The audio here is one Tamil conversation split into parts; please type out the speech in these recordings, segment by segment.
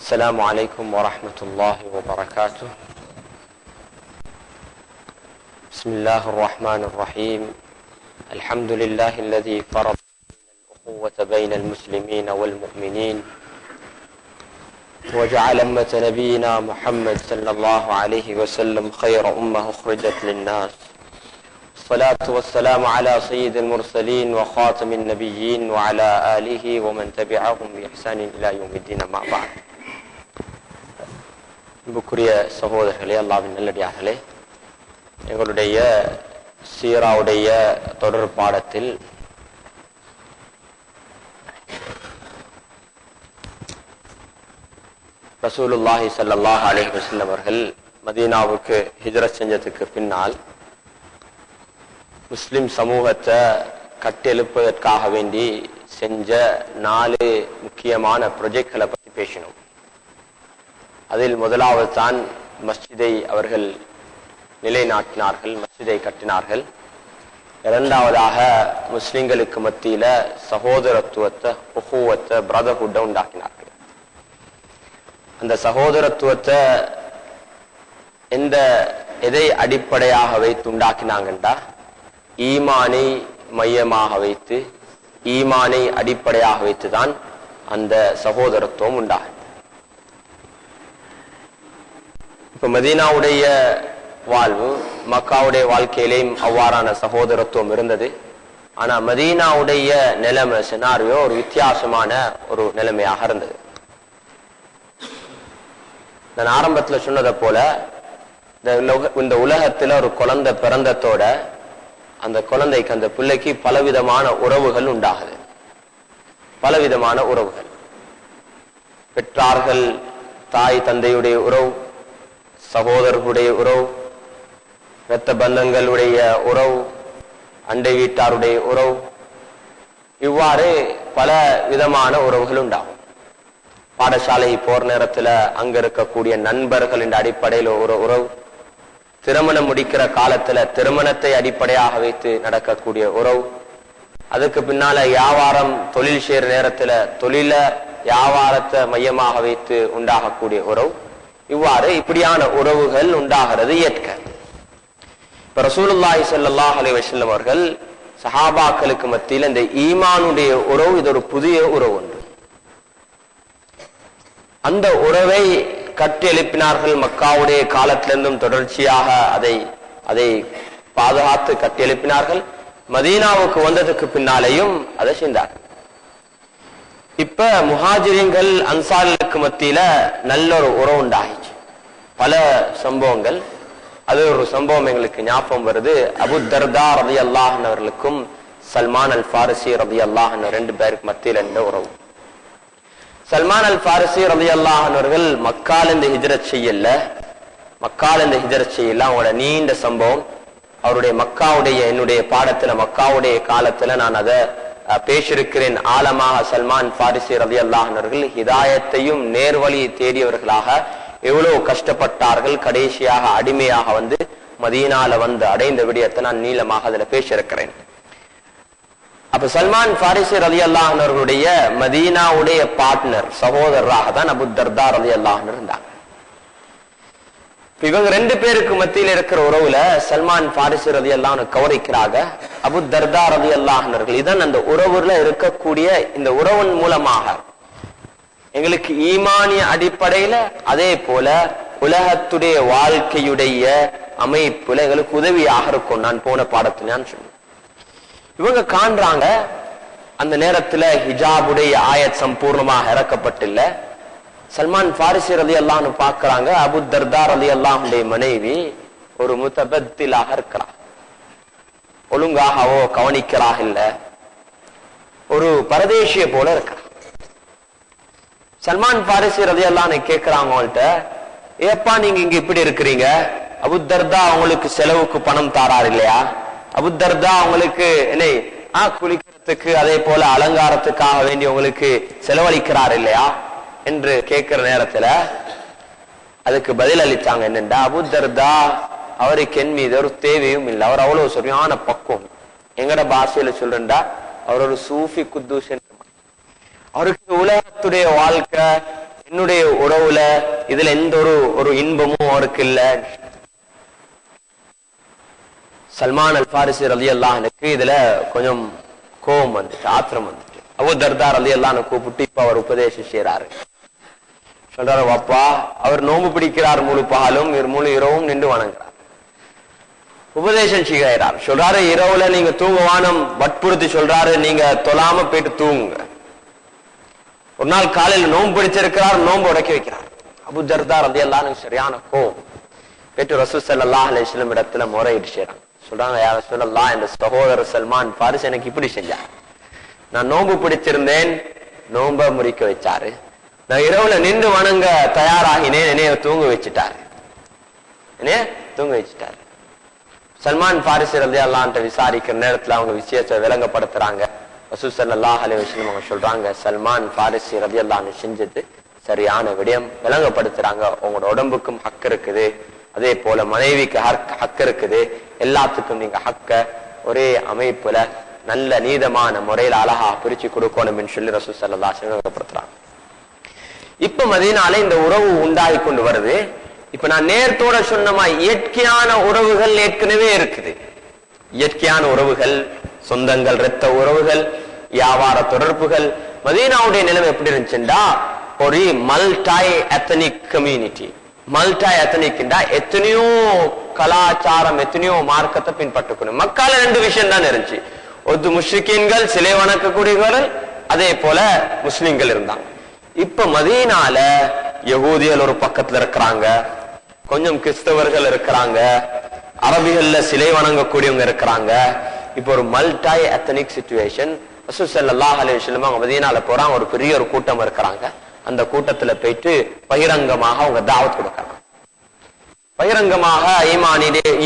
السلام عليكم ورحمة الله وبركاته. بسم الله الرحمن الرحيم. الحمد لله الذي فرض الأخوة بين المسلمين والمؤمنين وجعل أمة نبينا محمد صلى الله عليه وسلم خير أمة أخرجت للناس. الصلاة والسلام على سيد المرسلين وخاتم النبيين وعلى آله ومن تبعهم بإحسان إلى يوم الدين. ما بعد. அன்புக்குரிய சகோதரர்களே, அல்லாஹ்வின் நல்லடியார்களே, எங்களுடைய சீராவுடைய தொடர் பாடத்தில் ரசூலுல்லாஹி ஸல்லல்லாஹு அலைஹி வஸல்லம் அவர்கள் மதீனாவுக்கு ஹிஜ்ரத் செஞ்சதுக்கு பின்னால் முஸ்லிம் சமூகத்தை கட்டெழுப்பதற்காக வேண்டி செஞ்ச 4 முக்கியமான ப்ரொஜெக்ட்களை பற்றி பேசினோம். அதில் முதலாவது தான் மஸ்ஜிதை அவர்கள் நிலைநாட்டினார்கள், மஸ்ஜிதை கட்டினார்கள். இரண்டாவதாக முஸ்லிம்களுக்கு மத்தியில சகோதரத்துவத்தை, உஹுவத்தை, பிரதர்ஹுட்டை உண்டாக்கினார்கள். அந்த சகோதரத்துவத்தை எதை அடிப்படையாக வைத்து உண்டாக்கினாங்கண்டா, ஈமானை மையமாக வைத்து, ஈமானை அடிப்படையாக வைத்துதான் அந்த சகோதரத்துவம் உண்டாகும். இப்ப மதீனாவுடைய வாழ்வு, மக்காவுடைய வாழ்க்கையிலேயும் அவ்வாறான சகோதரத்துவம் இருந்தது. ஆனா மதீனாவுடைய நிலைமை சினாரியோ ஒரு வித்தியாசமான ஒரு நிலைமையாக இருந்தது. நான் ஆரம்பத்துல சொன்னதை போல இந்த உலகத்துல ஒரு குழந்தை பிறந்தத்தோட அந்த குழந்தைக்கு, அந்த பிள்ளைக்கு பலவிதமான உறவுகள் உண்டாகுது. பலவிதமான உறவுகள், பெற்றார்கள், தாய் தந்தையுடைய உறவு, சகோதரர்களுடைய உறவு, இரத்த பந்தங்களுடைய உறவு, அண்டை வீட்டாருடைய உறவு, இவ்வாறு பல விதமான உறவுகள் உண்டாகும். பாடசாலை போற நேரத்துல அங்க இருக்கக்கூடிய நண்பர்கள் என்ற அடிப்படையில் ஒரு உறவு, திருமணம் முடிக்கிற காலத்துல திருமணத்தை அடிப்படையாக வைத்து நடக்கக்கூடிய உறவு, அதுக்கு பின்னால வியாபாரம் தொழில் செய்யற நேரத்துல தொழில வியாபாரத்தை மையமாக வைத்து உண்டாகக்கூடிய உறவு, இவ்வாறு இப்படியான உறவுகள் உண்டாகிறது இயற்கை. இப்ப ரசூலுல்லாஹி ஸல்லல்லாஹு அலைஹி வஸல்லம் அவர்கள் சஹாபாக்களுக்கு மத்தியில் இந்த ஈமானுடைய உறவு, இது ஒரு புதிய உறவு ஒன்று. அந்த உறவை கட்டி எழுப்பினார்கள். மக்காவுடைய காலத்திலிருந்தும் தொடர்ச்சியாக அதை பாதுகாத்து கட்டி எழுப்பினார்கள். மதீனாவுக்கு வந்ததுக்கு பின்னாலேயும் அதை செய்தார்கள். இப்ப முஹாஜிரின்கள் அன்சாருக்கு மத்தியில நல்ல ஒரு உறவு உண்டாகிச்சு. பல சம்பவங்கள். அது ஒரு சம்பவம் எங்களுக்கு ஞாபகம் வருது. அபு தர்தா ரலியல்லாஹு அன்ஹு அவர்களுக்கும் சல்மான் அல் ஃபாரிசி ரலியல்லாஹு அன்ஹு 2 பேருக்கு மத்தியில் இருந்த உறவு. சல்மான் அல் ஃபாரிசி ரலியல்லாஹு அன்ஹு அவர்கள் மக்கால இந்த ஹிஜ்ரத் செய்யல. அவங்களோட நீண்ட சம்பவம். அவருடைய மக்காவுடைய, என்னுடைய பாடத்துல மக்காவுடைய காலத்துல நான் அதை பேசியிருக்கிறேன். ஆழமாக சல்மான் ஃபாரிசி ரலியல்லாஹு அன்ஹு அவர்கள் ஹிதாயத்தையும் நேர்வழியை தேடியவர்களாக எவ்வளவு கஷ்டப்பட்டார்கள். கடைசியாக அடிமையாக வந்து மதீனால வந்து அடைந்த விடயத்தை நான் நீளமாக அதுல பேசியிருக்கிறேன். அப்ப சல்மான் ஃபாரிசி ரலியல்லாஹு அன்ஹு அவர்களுடைய மதீனாவுடைய பார்ட்னர், சகோதரராக தான் அபு தர்தா ரலியல்லாஹு அன்ஹு இருந்தாங்க. இவங்க 2 பேருக்கு மத்தியில் இருக்கிற உறவுல சல்மான் ஃபாரிசி ரலியல்லாஹு அன்ஹு கவனிக்கிறாங்க. அபு தர்தா ரலியல்லாஹு அன்ஹு அவர்கள் இதான் அந்த உறவுல இருக்கக்கூடிய இந்த உறவின் மூலமாக எங்களுக்கு ஈமானிய அடிப்படையில, அதே போல உலகத்துடைய வாழ்க்கையுடைய அமைப்புல எங்களுக்கு உதவியாக இருக்கும். நான் போன பாடத்துல நான் சொன்னேன். இவங்க காண்றாங்க அந்த நேரத்துல ஹிஜாபுடைய ஆயத் சம்பூர்ணமாக இறக்கப்பட்டில்ல. சல்மான் ஃபாரிசி ரலியல்லாஹு அன்ஹு பார்க்கறாங்க, அபு தர்தா ரலியல்லாஹு அன்ஹுடைய மனைவி ஒரு முத்தபத்திலாக இருக்கிறார். ஒழுங்காகவோ கவனிக்கிறாக இல்ல, ஒரு பரதேசிய போல இருக்கிறார். சல்மான் ஃபாரிசி ரலியல்லாஹு அன்ஹு கேட்கிறாங்க அவங்கள்ட்ட, ஏப்பா நீங்க இங்க இப்படி இருக்கிறீங்க? அபு தர்தா அவங்களுக்கு செலவுக்கு பணம் தாரார் இல்லையா? அபு தர்தா அவங்களுக்கு என்ன குளிக்கிறதுக்கு, அதே போல அலங்காரத்துக்காக வேண்டி உங்களுக்கு செலவழிக்கிறார் இல்லையா என்று கேட்கிற நேரத்துல அதுக்கு பதில் அளித்தாங்க. என்னண்டா, அபு தர்தா அவருக்கு என் மீது ஒரு தேவையும் இல்லை. அவர் அவ்வளவு சரியான பக்குவம். எங்கட பாஷையில சொல்றா, அவர் ஒரு சூஃபி குத்தூஸ். அவருக்கு உலகத்துடைய வாழ்க்கை என்னுடைய உறவுல இதுல எந்த ஒரு இன்பமும் அவருக்கு இல்ல. சல்மான் அல் ஃபாரிசி ரலியல்லாஹு அன்ஹுக்கு இதுல கொஞ்சம் கோபம் வந்துட்டு, ஆத்திரம் வந்துட்டு. அபூ தர்தா ரலியல்லாஹு அன்ஹு கூப்பிட்டு இப்ப அவர் உபதேசம் செய்யறாரு. சொல்றாரு, வாப்பா அவர் நோம்பு பிடிக்கிறார், முழு பகலும் முழு இரவும் நின்று வணங்குறார், உபதேசம் செய்கிறார். சொல்றாரு, இரவுல நீங்க தூங்க வானம் வற்புறுத்தி சொல்றாரு, நீங்க தொழாம போயிட்டு தூங்குங்க. ஒரு நாள் காலையில் நோம்பு பிடிச்சிருக்கிறார், நோம்பு உடைக்க வைக்கிறார். அபூ தர்தா ரலியல்லாஹு அன்ஹு சரியான கோபம். போயிட்டு ரசூல் ஸல்லல்லாஹு அலைஹி வஸல்லம் இடத்துல முறையிட்டு செய்றாங்க. சொல்றாங்க, யா ரசூலல்லாஹ், இந்த சகோதரர் சல்மான் ஃபாரிஸ் எனக்கு இப்படி செஞ்சார். நான் நோம்பு பிடிச்சிருந்தேன், நோம்ப முறிக்க வச்சாரு. நான் இரவுல நின்று வணங்க தயாராகினேன், என்னைய தூங்க வச்சுட்டாரு. சல்மான் ஃபாரிசி ரலியல்லாஹு அன்ஹு விசாரிக்கிற நேரத்துல அவங்க விஷயத்தை விளங்கப்படுத்துறாங்க. ரசூல் ஸல்லல்லாஹு அலைஹி வஸல்லம் அவங்க சொல்றாங்க, சல்மான் ஃபாரிசி ரலியல்லாஹு அன்ஹு செஞ்சது சரியான விடயம். விளங்கப்படுத்துறாங்க, உங்களோட உடம்புக்கும் ஹக் இருக்குது, அதே போல மனைவிக்கு ஹக் இருக்குது, எல்லாத்துக்கும் நீங்க ஹக்க ஒரே அமைப்புல நல்ல நீதமான முறையில அழகா பிரிச்சு கொடுக்கணும் சொல்லி ரசூல் ஸல்லல்லாஹு அலைஹி வஸல்லம் விளங்கப்படுத்துறாங்க. இப்ப மதீனால இந்த உறவு உண்டாகி கொண்டு வருது. இப்ப நான் நேரத்தோட சொன்னமா இயற்கையான உறவுகள் ஏற்கனவே இருக்குது. இயற்கையான உறவுகள், சொந்தங்கள், இரத்த உறவுகள், வியாபார தொடர்புகள். மதீனாவுடைய நிலைமை எப்படி இருந்துச்சுண்டா, ஒரு மல்டி எத்தனிக் கம்யூனிட்டி. மல்டி எத்தனிக்டா எத்தனையோ கலாச்சாரம், எத்தனையோ மார்க்கத்தை பின்பற்றக்கூடிய மக்கால ரெண்டு விஷயம் தான் இருந்துச்சு. ஒரு முஷ்ரிக்கீன்கள், சிலை வணக்கக்கூடியவர்கள், அதே போல முஸ்லிம்கள் இருந்தாங்க. இப்ப மதீனால யகூதிகள் ஒரு பக்கத்துல இருக்கிறாங்க, கொஞ்சம் கிறிஸ்தவர்கள் இருக்கிறாங்க, அரபிகள்ல சிலை வணங்கக்கூடியவங்க இருக்கிறாங்க. இப்ப ஒரு மல்டி எத்தனிக் சிச்சுவேஷன். ரசூல் ஸல்லல்லாஹு அலைஹி வஸல்லம் அவங்க மதீனால போறாங்க, ஒரு பெரிய ஒரு கூட்டம் இருக்கிறாங்க. அந்த கூட்டத்துல போயிட்டு பகிரங்கமாக அவங்க தாவத் கொடுக்கறாங்க. பகிரங்கமாக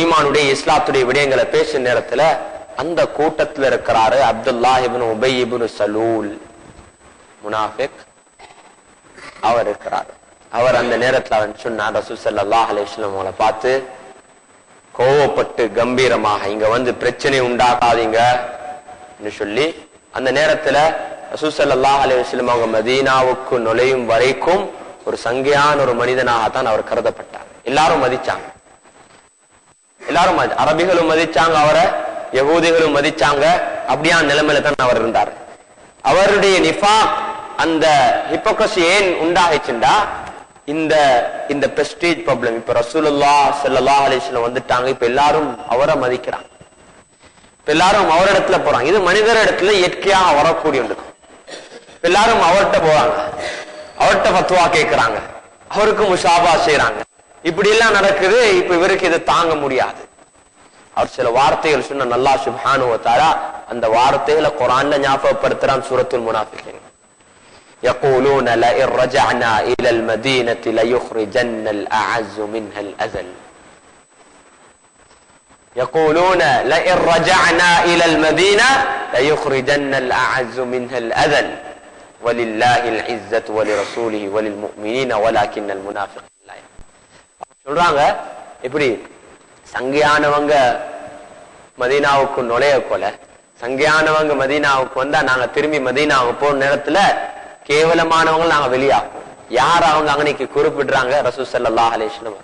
ஈமானுடைய இஸ்லாத்துடைய விடயங்களை பேசுற நேரத்துல அந்த கூட்டத்துல இருக்கிறாரு அப்துல்லாஹ் இப்னு உபை இப்னு சலூல், முனாஃபிக். அவர் இருக்கிறார். அவர் அந்த நேரத்துல அவன் சொன்னார், ரசூல் ஸல்லல்லாஹு அலைஹி வஸல்லம் அவங்களை பார்த்து கோவப்பட்டு கம்பீரமாக, இங்க வந்து பிரச்சனை உண்டாக்காதீங்க சொல்லி, அந்த நேரத்துல ரசூல் ஸல்லல்லாஹு அலைஹி வஸல்லம் அவங்க மதீனாவுக்கு நுழையும் வரைக்கும் ஒரு சங்கையான ஒரு மனிதனாகத்தான் அவர் கருதப்பட்டார். எல்லாரும் மதிச்சாங்க, எல்லாரும் அரபிகளும் மதிச்சாங்க அவரை, யகூதிகளும் மதிச்சாங்க. அப்படியான நிலைமையில தான் அவர் இருந்தார். அவருடைய நிஃபாக், அந்த ஹிப்போக்ரசி ஏன் உண்டாகிச்சுண்டா, இந்த பிரஸ்டீஜ் ப்ராப்ளம். இப்ப ரசூலுல்லாஹ் ஸல்லல்லாஹு அலைஹி வஸல்லம் வந்துட்டாங்க, இப்ப எல்லாரும் அவரை மதிக்கிறாங்க, இப்ப எல்லாரும் அவரிடத்துல போறாங்க. இது மனிதர் இடத்துல இயற்கையாக வரக்கூடிய ஒன்று. எல்லாரும் அவர்கிட்ட போறாங்க, அவர்கிட்ட ஃபத்வா கேட்கிறாங்க, அவருக்கு முஷாபா செய்யறாங்க. இப்படி எல்லாம் நடக்குது. இப்ப இவருக்கு இதை தாங்க முடியாது. அவர் சில வார்த்தைகள் சொன்ன அல்லாஹ் சுப்ஹானஹு வ தஆலா அந்த வார்த்தைகளை குர்ஆன்ல ஞாபகப்படுத்துறான். சூரத்துல் முனாஃபிகீன். يقولون لئن رجعنا الى المدينه ليخرجن الاعز منها الاذل. يقولون لئن رجعنا الى المدينه ليخرجن الاعز منها الاذل ولله العزه ولرسوله وللمؤمنين ولكن المنافقين لا يعلمون. சொல்றாங்க, இப்படி சங்கையானவங்க மதீனாவுக்கு நுழைய கொல, சங்கையானவங்க மதீனாவுக்கு வந்தா நாங்க திரும்பி மதீனாவுக்கு போற நேரத்துல கேவலமானவங்க நாங்க வெளியாகும். யார் அவங்க அங்கனைக்கு குறிப்பிடுறாங்க? ரசூல் ஸல்லல்லாஹு அலைஹி வஸல்லம்.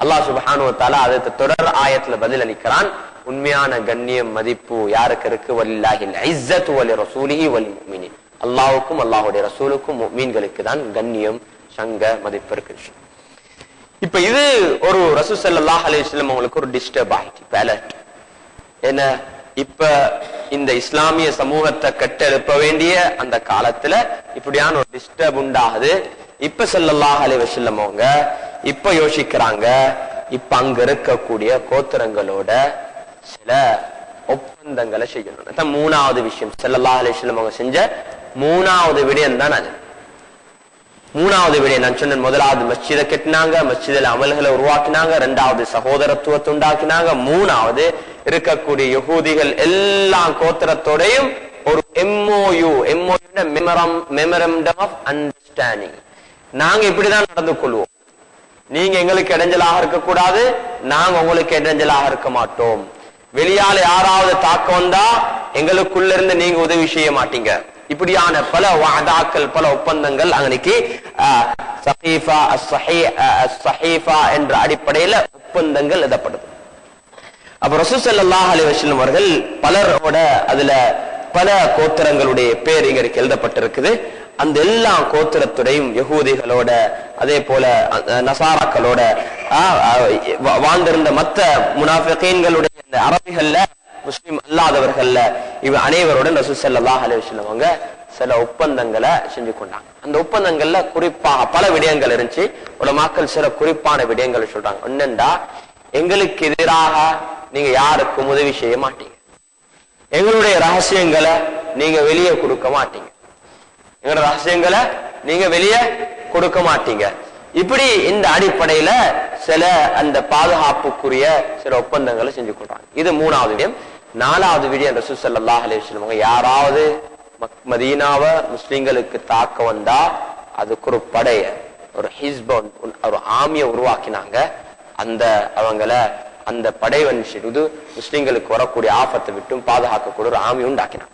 அல்லாஹ் சுப்ஹானஹு வ தஆலா அதை தொடர் ஆயத்துல பதில் அளிக்கிறான். உண்மையான கண்ணியம் மதிப்பு யாருக்கு இருக்கு? வலில்லாஹில் இஸ்ஸத்து வலிரசூலிஹி வல்முஃமினீன். அல்லாஹ்வுக்கும் அல்லாஹ்வுடைய ரசூலுக்கும் முஃமின்களுக்கு தான் கண்ணியம், சங்க மதிப்பு இருக்கு. இப்ப இது ஒரு ரசூல் ஸல்லல்லாஹு அலைஹி வஸல்லம் அவங்களுக்கு ஒரு டிஸ்டர்ப் ஆயிடுச்சு, அலர்ட். என்ன, இப்ப இந்த இஸ்லாமிய சமூகத்தை கட்டெழுப்ப வேண்டிய அந்த காலத்துல இப்படியான ஒரு டிஸ்டர்ப் உண்டாகுது. இப்ப ஸல்லல்லாஹு அலைஹி வஸல்லம் அவங்க இப்ப யோசிக்கிறாங்க, இப்ப அங்க இருக்கக்கூடிய கோத்திரங்களோட சில ஒப்பந்தங்களை செய்யணும். மூணாவது விஷயம் ஸல்லல்லாஹு அலைஹி வஸல்லம் அவங்க செஞ்ச மூணாவது விடயம் தான் அது. மூணாவது விடயம் நான் சொன்ன, முதலாவது மஸ்ஜிதை கட்டினாங்க, மஸ்ஜிதில் அமல்களை உருவாக்கினாங்க, இரண்டாவது சகோதரத்துவத்தை உண்டாக்கினாங்க, மூணாவது இருக்கக்கூடிய யகூதிகள் எல்லா கோத்திரத்தோடையும் ஒரு MOU, மெமரண்டம் ஆஃப் அண்டர்ஸ்டாண்டிங். நாங்க இப்படிதான் நடந்து கொள்வோம், நீங்க எங்களுக்கு இடைஞ்சலாக இருக்கக்கூடாது, நாங்க உங்களுக்கு இடைஞ்சலாக இருக்க மாட்டோம். வெளியால யாராவது தாக்க வந்தா எங்களுக்குள்ள இருந்து நீங்க உதவி செய்ய மாட்டீங்க. இப்படியான பல வாதாக்கள், பல ஒப்பந்தங்கள் அன்னைக்கு சஹீஃபா அஸ்-ஸஹீஃபா என்ற அடிப்படையில ஒப்பந்தங்கள் எழுதப்படுது. அப்ப ரசூல் ஸல்லல்லாஹு அலைஹி வஸல்லம் அவர்கள் பலரோட அதுல பல கோத்திரங்களுடைய பேர் இங்க எழுதப்பட்டிருக்குது. அந்த எல்லா கோத்திரத்துடையும் யகூதிகளோட அதே போல நசாராக்களோட வாழ்ந்திருந்த மற்ற முனாஃபிகீன்களுடைய அரபிகள்ல முஸ்லிம் அல்லாதவர்கள்ல இவ அனைவருடன் ரசூல் ஸல்லல்லாஹு அலைஹி வஸல்லம் அவங்க சில ஒப்பந்தங்களை செஞ்சு கொண்டாங்க. அந்த ஒப்பந்தங்கள்ல குறிப்பாக பல விடயங்கள் இருந்துச்சு. உலமாக்கள் சில குறிப்பான விடயங்களை சொல்றாங்க. என்னண்டா, எங்களுக்கு எதிராக நீங்க யாருக்கும் உதவி செய்ய மாட்டீங்க, எங்களுடைய ரகசியங்களை நீங்க வெளியே கொடுக்க மாட்டீங்க, எங்களுடைய ரகசியங்களை நீங்க வெளியே கொடுக்க மாட்டீங்க. இப்படி இந்த அடிப்படையில சில அந்த பாதுகாப்புக்குரிய சில ஒப்பந்தங்களை செஞ்சு கொள்றாங்க. இது மூணாவது விடயம். நாலாவது விடயம், ரசூல் ஸல்லல்லாஹு அலைஹி வஸல்லம் யாராவது மதீனாவை முஸ்லிம்களுக்கு தாக்க வந்தா அதுக்கு ஒரு படைய, ஒரு ஹிஸ்ப, ஒரு ஆமியை உருவாக்கினாங்க. அந்த படைவன் முஸ்லிம்களுக்கு வரக்கூடிய ஆபத்தை விட்டும் பாதுகாக்கக்கூடிய ஒரு ஆமி உண்டாக்கினாங்க.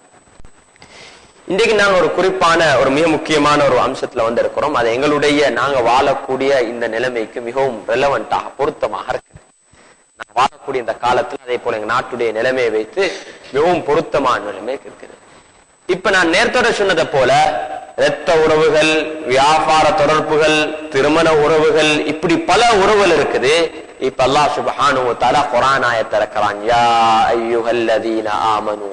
இன்றைக்கு நாங்க ஒரு குறிப்பான ஒரு மிக முக்கியமான ஒரு அம்சத்துல இருக்கிறோம். அது எங்களுடைய நாங்க வாழக்கூடிய இந்த நிலைமைக்கு மிகவும் ரெலவெண்டாக பொருத்தமாக இருக்கு. நாங்க வாழக்கூடிய இந்த காலத்துல அதே போல எங்க நாட்டுடைய நிலைமையை வைத்து மிகவும் பொருத்தமான நிலைமை இருக்குது. இப்ப நான் நேரத்தோட சொன்னதை போல இரத்த உறவுகள், வியாபார தொடர்புகள், திருமண உறவுகள், இப்படி பல உறவுகள் இருக்குது. இப்ப அல்லாஹ் சுப்ஹானஹு வ தஆலா குர்ஆன் ஆயத்தை இறக்குறான். யா அய்யுஹல்லதீன ஆமனூ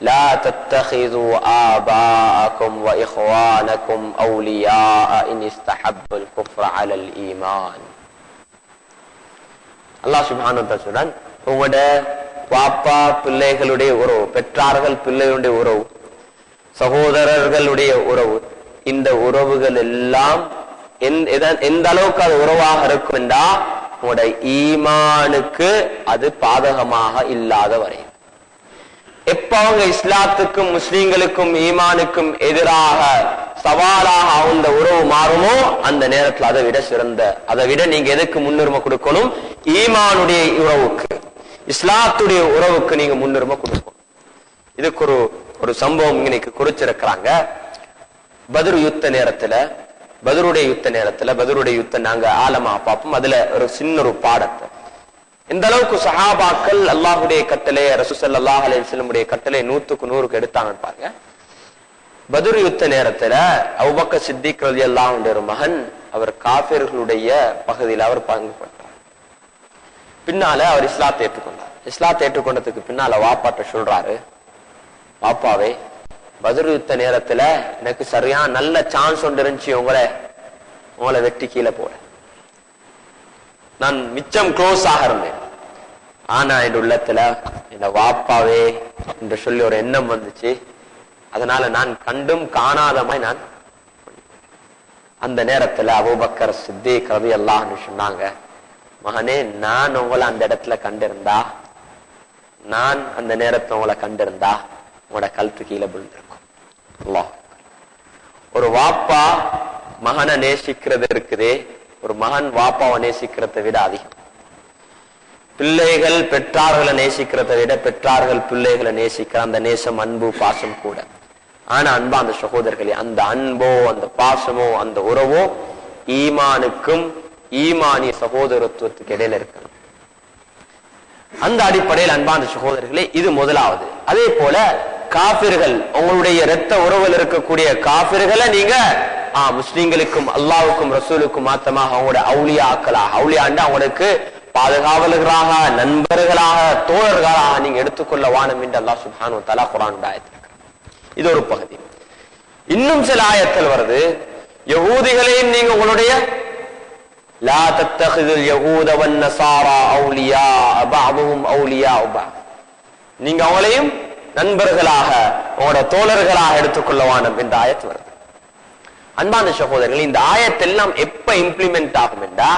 லா தத்தகிது ஆபாஅக்கும் வ இஹ்வானக்கும் அவுலியாஅ இன் இஸ்தஹப்புல் குஃப்ர அலல் ஈமான். அல்லாஹ் சுப்ஹானஹு வ தஆலா சொல்றான், உங்களோட பாப்பா பிள்ளைகளுடைய உறவு, பெற்றார்கள் பிள்ளைகளுடைய உறவு, சகோதரர்களுடைய உறவு, இந்த உறவுகள் எல்லாம் எந்த அளவுக்கு அது உறவாக இருக்கும் என்றா உங்களோட ஈமானுக்கு அது பாதகமாக இல்லாத வரை. எப்ப அவங்க இஸ்லாத்துக்கும் முஸ்லிம்களுக்கும் ஈமானுக்கும் எதிராக சவாலாக அந்த உறவு மாறுமோ அந்த நேரத்தில் அதை விட சிறந்த, அதை விட நீங்க எதுக்கு முன்னுரிமை கொடுக்கணும்? ஈமானுடைய உறவுக்கு, இஸ்லாத்துடைய உறவுக்கு நீங்க முன்னுரிமை கொடுக்கணும். இதுக்கு ஒரு சம்பவம் இன்னைக்கு குறிச்சிருக்கிறாங்க. பத்ர் யுத்த நேரத்துல, பத்ருடைய யுத்தம் நாங்க ஆழமா பார்ப்போம். அதுல ஒரு சின்ன ஒரு பாடத்தை, இந்த அளவுக்கு சஹாபாக்கள் அல்லாஹுடைய கட்டளை, ரசூல் ஸல்லல்லாஹு அலைஹி வஸல்லம் உடைய கட்டளை 100க்கு 100 எடுத்தாங்கன்னு பாருங்க. பத்ர் யுத்த நேரத்துல அபூபக்கர் சித்திக் ரலியல்லாஹு அன்ஹு ஒரு மகன், அவர் காஃபிர்களுடைய பகுதியில் அவர் பங்கு பெற்றார். பின்னால அவர் இஸ்லாத்தை ஏற்றுக்கொண்டார். இஸ்லாத்தை ஏற்றுக்கொண்டதுக்கு பின்னால வாப்பாட்ட சொல்றாரு, பாப்பாவே, பத்ர் யுத்த நேரத்துல எனக்கு சரியான நல்ல சான்ஸ் ஒன்று இருந்துச்சு, உங்களை வெட்டி கீழே போட. நான் மிச்சம் க்ளோஸ் ஆக இருந்தேன். ஆனா என் உள்ளத்துல என்ன வாப்பாவே என்று சொல்லி ஒரு எண்ணம் வந்துச்சு. அதனால நான் கண்டும் காணாதமாய் நான் அந்த நேரத்துல அபூபக்கர் சித்திக் ரலியல்லாஹு அன்ஹு சொன்னாங்க, மகனே, நான் உங்களை அந்த இடத்துல கண்டிருந்தா, நான் அந்த நேரத்தை உங்களை கண்டிருந்தா உங்களோட கழுத்து கீழே விழுந்திருக்கும். அல்லாஹ், ஒரு வாப்பா மகனை நேசிக்கிறது இருக்குதே, ஒரு மகன் வாப்பாவை நேசிக்கிறதை விட அதிகம். பிள்ளைகள் பெற்றார்களை நேசிக்கிறதை விட பெற்றார்கள் பிள்ளைகளை நேசிக்கிற அந்த நேசம், அன்பு, பாசம் கூட. ஆனா அன்பா அந்த சகோதரர்களே, அந்த அன்போ, அந்த பாசமோ, அந்த உறவோ ஈமானுக்கும் ஈமானிய சகோதரத்துவத்துக்கு இடையில இருக்கணும். அந்த அடிப்படையில் அன்பான சகோதரர்களே, இது முதலாவது. அதே போல காபிர்கள், உங்களுடைய இரத்த உறவில் இருக்கக்கூடிய காபிர்களை நீங்க முஸ்லிம்களுக்கும் அல்லாஹ்வுக்கும் ரசூலுக்கும் மாத்தமாக அவங்களோட அவுலியாக்களாக, அவுலியாண்டா அவங்களுக்கு பாதுகாவலர்களாக, நண்பர்களாக, தோழர்களாக நீங்க எடுத்துக்கொள்ள வானம் என்று அல்லாஹ் சுப்ஹானஹு வ தஆலா குர்ஆன் ஆயத்தில். இது ஒரு பகுதி. இன்னும் சில ஆயத்தில் வருது, யகூதிகளையும் நீங்க உங்களுடைய லா தத்தகிதுல் யகூத வன் நஸாரா அவுலியா பஅதுஹும் அவுலியா பஅத், நீங்க அவங்களையும் நண்பர்களாக, உங்களோட தோழர்களாக எடுத்துக்கொள்ள வானம் என்ற ஆயத்து வருது. அன்பான சகோதரர்கள், இந்த ஆயத்தெல்லாம் எப்ப இம்ப்ளிமெண்ட் ஆகும் என்றா,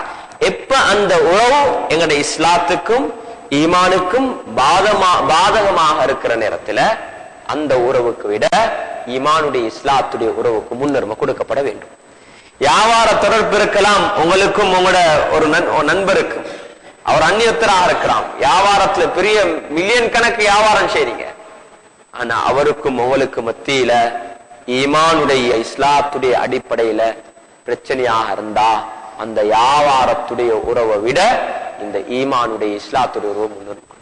எப்ப அந்த உறவு எங்களுடைய இஸ்லாத்துக்கும் ஈமானுக்கும் பாதகமாக இருக்கிற நேரத்துல அந்த உறவுக்கு விட ஈமானுடைய இஸ்லாத்துடைய உறவுக்கு முன்னுரிமை கொடுக்கப்பட வேண்டும். வியாபார தொடர்பு இருக்கலாம், உங்களுக்கும் உங்களோட ஒரு நண்பருக்கும், அவர் அந்நியத்தராக இருக்கலாம், வியாபாரத்துல பெரிய மில்லியன் கணக்கு வியாபாரம் செய்றீங்க, ஆனா அவருக்கும் உங்களுக்கு மத்தியில ஈமானுடைய இஸ்லாத்துடைய அடிப்படையில பிரச்சனையாக இருந்தா அந்த வியாபாரத்துடைய உறவை விட இந்த ஈமானுடைய இஸ்லாத்துடைய உறவு முன்னுரிமை.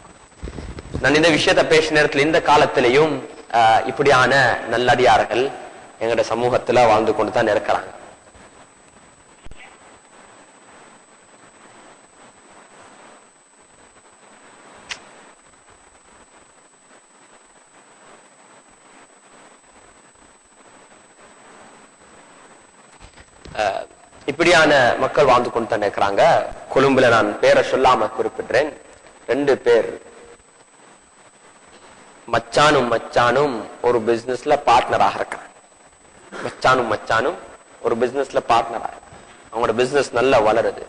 நான் இந்த விஷயத்த பேசின நேரத்தில் இந்த காலத்திலையும் இப்படியான நல்லடியார்கள் எங்கட சமூகத்துல வாழ்ந்து கொண்டுதான் இருக்கிறாங்க. இப்படியான மக்கள் வாழ்ந்து கொண்டு தான் இருக்கிறாங்க. கொழும்புல நான் பேரை சொல்லாம குறிப்பிடுறேன். 2 பேர் மச்சானும் ஒரு பிசினஸ்ல பார்ட்னராக இருக்கிறாங்க. மச்சானும் ஒரு பிசினஸ்ல பார்ட்னராக இருக்காங்க. அவங்களோட பிசினஸ் நல்லா வளருது.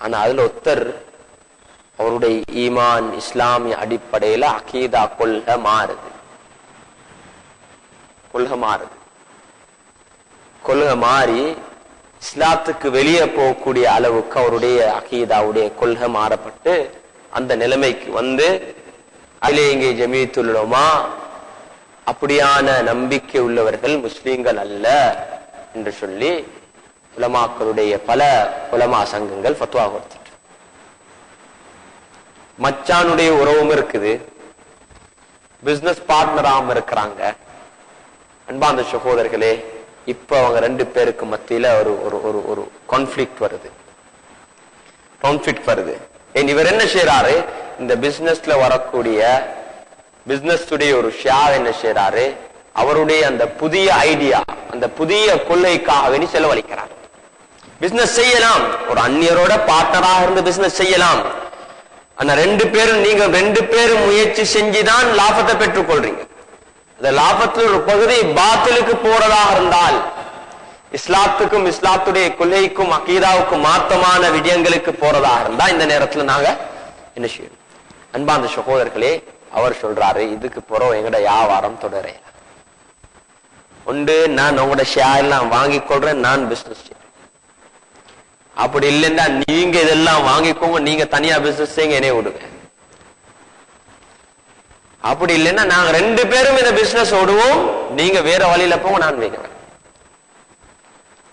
ஆனா அதுல ஒருத்தர் அவருடைய ஈமான் இஸ்லாமிய அடிப்படையில அகீதா கொள்கை மாறி இஸ்லாத்துக்கு வெளியே போகக்கூடிய அளவுக்கு அவருடைய அகீதாவுடைய கொள்கை மாறப்பட்டு அந்த நிலைமைக்கு வந்து அதிலே இங்கே ஜமீயத்துல் உலமா அப்படியான நம்பிக்கை உள்ளவர்கள் முஸ்லீம்கள் அல்ல என்று சொல்லி உலமாக்களுடைய பல உலமா சங்கங்கள் ஃபத்வா கொடுத்துட்டு, மச்சானுடைய உறவும் இருக்குது, பிசினஸ் பார்ட்னராம இருக்கிறாங்க. அன்பார்ந்த சகோதரர்களே, இப்ப அவங்க 2 பேருக்கு மத்தியில ஒரு கான்ஃபிளிக்ட் வருது. இவர் என்ன செய்யறாரு, இந்த பிசினஸ்ல வரக்கூடிய பிசினஸ் ஒரு ஷேர் என்ன செய்யறாரு, அவருடைய அந்த புதிய ஐடியா, அந்த புதிய கொள்கைக்காக செலவழிக்கிறார். பிசினஸ் செய்யலாம், ஒரு அந்நியரோட பார்ட்னராக இருந்து பிசினஸ் செய்யலாம். ஆனா நீங்க 2 பேரும் முயற்சி செஞ்சுதான் லாபத்தை பெற்றுக் கொள்றீங்க. அந்த லாபத்தில் ஒரு பகுதி பாத்திலுக்கு போறதாக இருந்தால், இஸ்லாத்துக்கும் இஸ்லாத்துடைய கொள்கைக்கும் அகீதாவுக்கும் மாத்தமான விடயங்களுக்கு போறதாக இருந்தா இந்த நேரத்துல நாங்க என்ன செய்யணும்? அன்பார்ந்த சகோதரர்களே, அவர் சொல்றாரு, இதுக்கு போறோம் எங்கட வியாபாரம் தொடர உண்டு. நான் உங்களோட ஷேர் எல்லாம் வாங்கி கொள்றேன், நான் பிசினஸ் செய்யறேன். அப்படி இல்லைன்னா நீங்க இதெல்லாம் வாங்கிக்கோங்க, நீங்க தனியா பிசினஸ் செய்யுங்க, என்னைய விடுங்க. அப்படி இல்லைன்னா நாங்க 2 பேரும் இந்த பிசினஸ் ஓடுவோம், நீங்க வேற வழியில போங்க, நான் வைக்கிறேன்.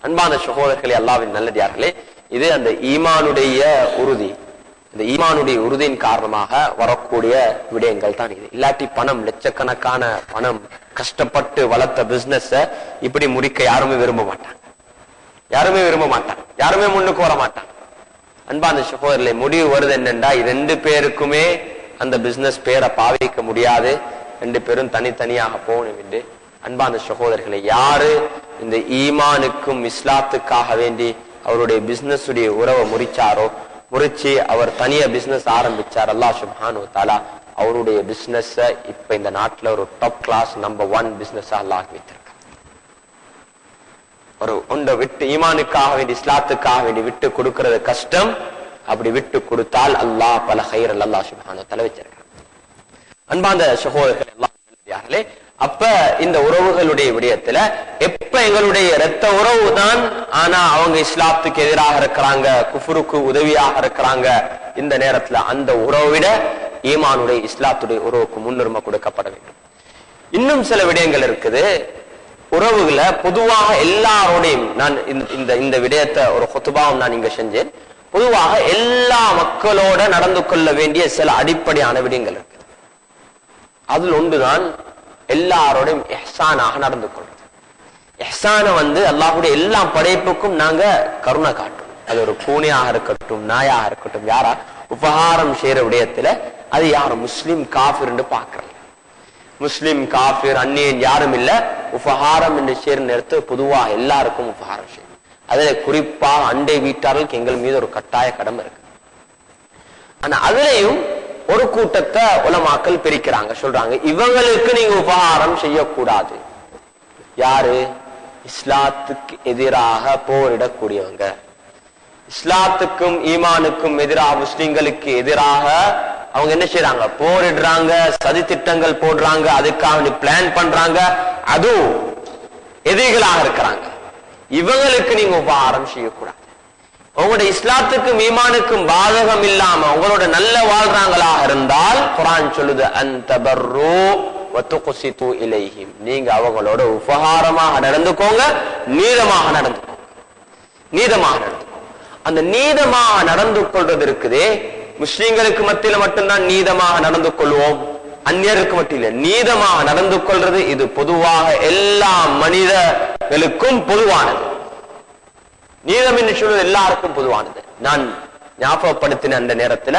அன்பான சகோதரர்களே, அல்லாஹ்வின் நல்லடியார்களே, இது அந்த ஈமானுடைய உறுதி. இந்த ஈமானுடைய உறுதியின் காரணமாக வரக்கூடிய விடயங்கள் தான் இது. இல்லாட்டி பணம், லட்சக்கணக்கான பணம் கஷ்டப்பட்டு வளர்த்த பிசினஸ் இப்படி முடிக்க யாருமே விரும்ப மாட்டாங்க, யாருமே முன்னுக்கு வர மாட்டாங்க. அன்பான சகோதரர்களே, முடிவு வருது என்னண்டா, 2 பேருக்குமே அந்த பிசினஸ் பேரை பாவிக்க முடியாது, 2 பேரும் தனித்தனியாக போகணும் என்று. அன்பான சகோதரர்களை, யாரு இந்த ஈமானுக்கும் இஸ்லாத்துக்காக வேண்டி அவருடைய பிசினஸ் உடைய உறவை முறிச்சு அவர் தனியா பிசினஸ் ஆரம்பிச்சார், அல்லாஹ் சுப்ஹானஹு வ தஆலா அவருடைய பிசினஸ் இப்ப இந்த நாட்டுல ஒரு டாப் கிளாஸ் நம்பர் 1 பிசினஸ் அல்லாஹ் வைத்திருக்கார். ஒரு ஒன்றை விட்டு ஈமானுக்காக வேண்டி இஸ்லாத்துக்காக வேண்டி விட்டு கொடுக்கிறது கஷ்டம். அப்படி விட்டு கொடுத்தால் அல்லாஹ் பல ஹைரல் அல்லாஹ் சுப்ஹானஹு வ தஆலா வச்சிருக்கார். அன்பார்ந்த சகோதரர்களே, அல்லாஹ்வின் அப்ப இந்த உறவுகளுடைய விடயத்துல எப்ப எங்களுடைய இரத்த உறவு தான், ஆனா அவங்க இஸ்லாத்துக்கு எதிராக இருக்கிறாங்க, குஃபுருக்கு உதவியாக இருக்கிறாங்க, இந்த நேரத்துல அந்த உறவை விட ஈமானுடைய இஸ்லாத்துடைய உறவுக்கு முன்னுரிமை கொடுக்கப்பட வேண்டும். இன்னும் சில விடயங்கள் இருக்குது. உறவுகளை பொதுவாக எல்லாரோடையும் நான் இந்த விடயத்தை ஒரு ஹுத்பாவும் நான் இங்க செஞ்சேன். பொதுவாக எல்லா மக்களோட நடந்து கொள்ள வேண்டிய சில அடிப்படையான விடயங்கள் இருக்கு. அதில் ஒன்றுதான் எல்லாரோடையும் இஹ்சானாக நடந்து கொள்றது. இஹ்சான அல்லாஹ்வுடைய எல்லா படைப்புக்கும் நாங்க கருணை காட்டும். அது ஒரு பூனையாக இருக்கட்டும், நாயாக இருக்கட்டும், யாரா உபகாரம் செய்யற விடயத்துல அது யாரும் முஸ்லிம் காஃபிர் என்று பாக்குறாங்க. முஸ்லிம் காஃபிர் அந்நியன் யாரும் இல்ல, உபகாரம் என்று செய்யற நேரத்து பொதுவாக எல்லாருக்கும் உபகாரம் செய்யும். அதுல குறிப்பாக அண்டை வீட்டார்களுக்கு எங்கள் மீது ஒரு கட்டாய கடமை இருக்கு. ஆனா அதுலயும் ஒரு கூட்டத்தை உலமாக்கள் பிரிக்கிறாங்க, சொல்றாங்க இவங்களுக்கு நீங்க உபகாரம் செய்யக்கூடாது. யாரு? இஸ்லாத்துக்கு எதிராக போரிடக்கூடியவங்க, இஸ்லாத்துக்கும் ஈமானுக்கும் எதிராக, முஸ்லிம்களுக்கு எதிராக அவங்க என்ன செய்யறாங்க? போரிடுறாங்க, சதி திட்டங்கள் போடுறாங்க, அதுக்காக பிளான் பண்றாங்க, அதுவும் எதிரிகளாக இருக்கிறாங்க. இவங்களுக்கு நீங்க உபகாரம் செய்யக்கூடாது. உங்களோட இஸ்லாத்துக்கும் ஈமானுக்கும் பாதகம் இல்லாம உங்களோட நல்ல வாழ்றாங்களாக இருந்தால் குர்ஆன் சொல்லுது, அன்தபர்ரு வத்துக்ஸிது இலைஹிம், நீங்க அவங்களோட உபகாரமாக நடந்துக்கோங்க, நீதமாக நடந்துக்கோங்க. நீதமாக நடந்துக்கோங்க. அந்த நீதமாக நடந்து கொள்றது இருக்குதே, முஸ்லிம்களுக்கு மத்தியில மட்டும்தான் நீதமாக நடந்து கொள்வோம், அந்நியருக்கு மட்டும் இல்லை. நீதமாக நடந்து கொள்றது இது பொதுவாக எல்லா மனிதர்களுக்கும் பொதுவானது. நீதம் என்று சொல்வது எல்லாருக்கும் பொதுவானது. நான் ஞாபகப்படுத்தின அந்த நேரத்துல